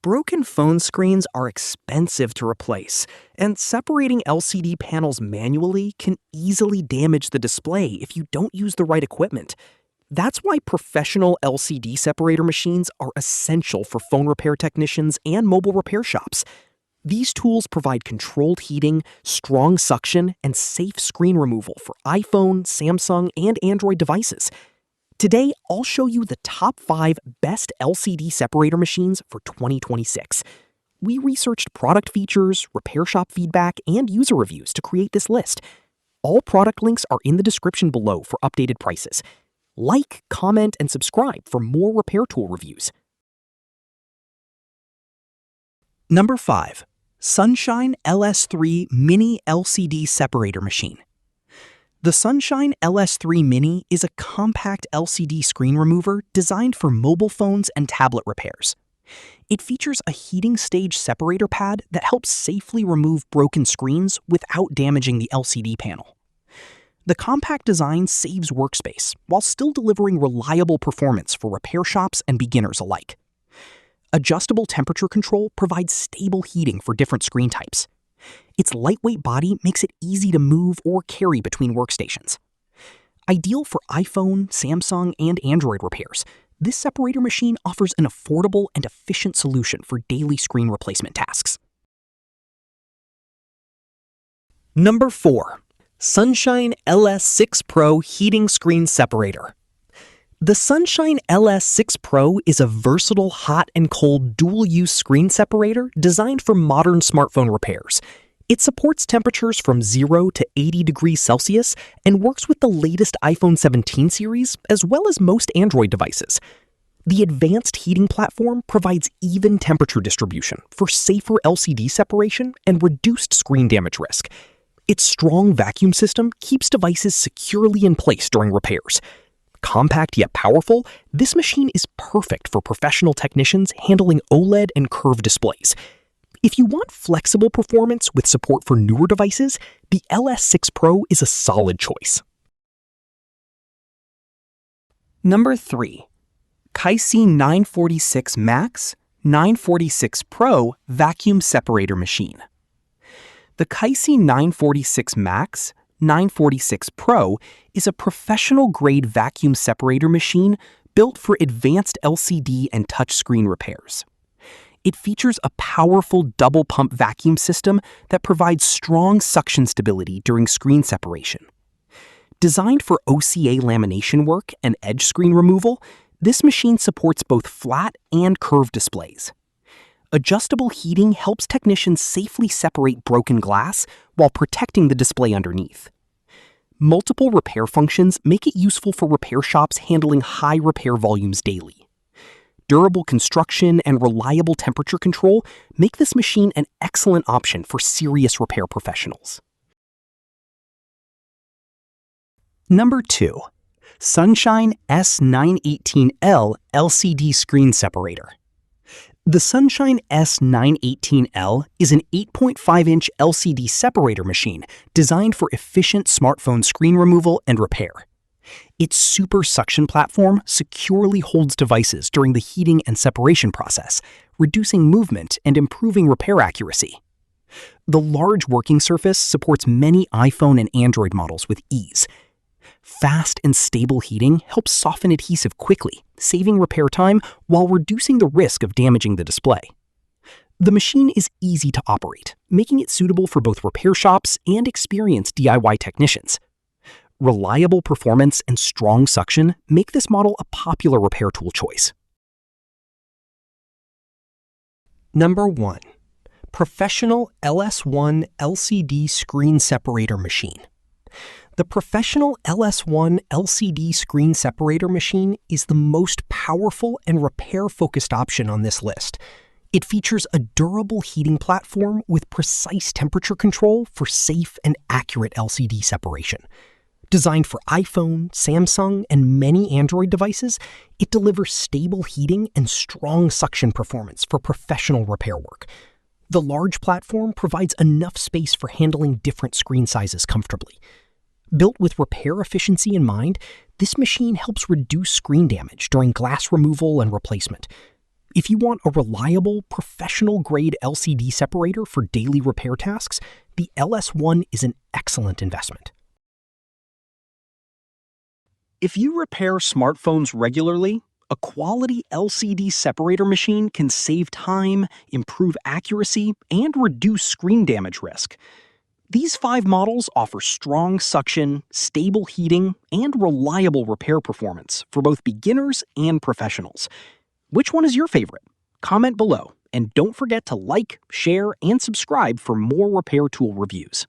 Broken phone screens are expensive to replace, and separating LCD panels manually can easily damage the display if you don't use the right equipment. That's why professional LCD separator machines are essential for phone repair technicians and mobile repair shops. These tools provide controlled heating, strong suction, and safe screen removal for iPhone, Samsung, and Android devices. Today, I'll show you the top 5 best LCD separator machines for 2026. We researched product features, repair shop feedback, and user reviews to create this list. All product links are in the description below for updated prices. Like, comment, and subscribe for more repair tool reviews. Number 5. Sunshine LS3 Mini LCD Separator Machine. The Sunshine LS3 Mini is a compact LCD screen remover designed for mobile phones and tablet repairs. It features a heating stage separator pad that helps safely remove broken screens without damaging the LCD panel. The compact design saves workspace while still delivering reliable performance for repair shops and beginners alike. Adjustable temperature control provides stable heating for different screen types. Its lightweight body makes it easy to move or carry between workstations. Ideal for iPhone, Samsung, and Android repairs, this separator machine offers an affordable and efficient solution for daily screen replacement tasks. Number 4. Sunshine LS6 Pro Heating Screen Separator. The Sunshine LS6 Pro is a versatile hot and cold dual-use screen separator designed for modern smartphone repairs. It supports temperatures from 0 to 80 degrees Celsius and works with the latest iPhone 17 series as well as most Android devices. The advanced heating platform provides even temperature distribution for safer LCD separation and reduced screen damage risk. Its strong vacuum system keeps devices securely in place during repairs. Compact yet powerful, this machine is perfect for professional technicians handling OLED and curved displays. If you want flexible performance with support for newer devices, the LS6 Pro is a solid choice. Number 3. Kaisi 946 Max 946 Pro Vacuum Separator Machine. The Kaisi 946 Max 946 Pro is a professional-grade vacuum separator machine built for advanced LCD and touchscreen repairs. It features a powerful double-pump vacuum system that provides strong suction stability during screen separation. Designed for OCA lamination work and edge screen removal, this machine supports both flat and curved displays. Adjustable heating helps technicians safely separate broken glass while protecting the display underneath. Multiple repair functions make it useful for repair shops handling high repair volumes daily. Durable construction and reliable temperature control make this machine an excellent option for serious repair professionals. Number 2. Sunshine S918L LCD Screen Separator. The Sunshine S918L is an 8.5-inch LCD separator machine designed for efficient smartphone screen removal and repair. Its super suction platform securely holds devices during the heating and separation process, reducing movement and improving repair accuracy. The large working surface supports many iPhone and Android models with ease. Fast and stable heating helps soften adhesive quickly, saving repair time while reducing the risk of damaging the display. The machine is easy to operate, making it suitable for both repair shops and experienced DIY technicians. Reliable performance and strong suction make this model a popular repair tool choice. Number 1. Professional LS1 LCD Screen Separator Machine. The Professional LS1 LCD Screen Separator Machine is the most powerful and repair-focused option on this list. It features a durable heating platform with precise temperature control for safe and accurate LCD separation. Designed for iPhone, Samsung, and many Android devices, it delivers stable heating and strong suction performance for professional repair work. The large platform provides enough space for handling different screen sizes comfortably. Built with repair efficiency in mind, this machine helps reduce screen damage during glass removal and replacement. If you want a reliable, professional-grade LCD separator for daily repair tasks, the LS1 is an excellent investment. If you repair smartphones regularly, a quality LCD separator machine can save time, improve accuracy, and reduce screen damage risk. These 5 models offer strong suction, stable heating, and reliable repair performance for both beginners and professionals. Which one is your favorite? Comment below, and don't forget to like, share, and subscribe for more repair tool reviews.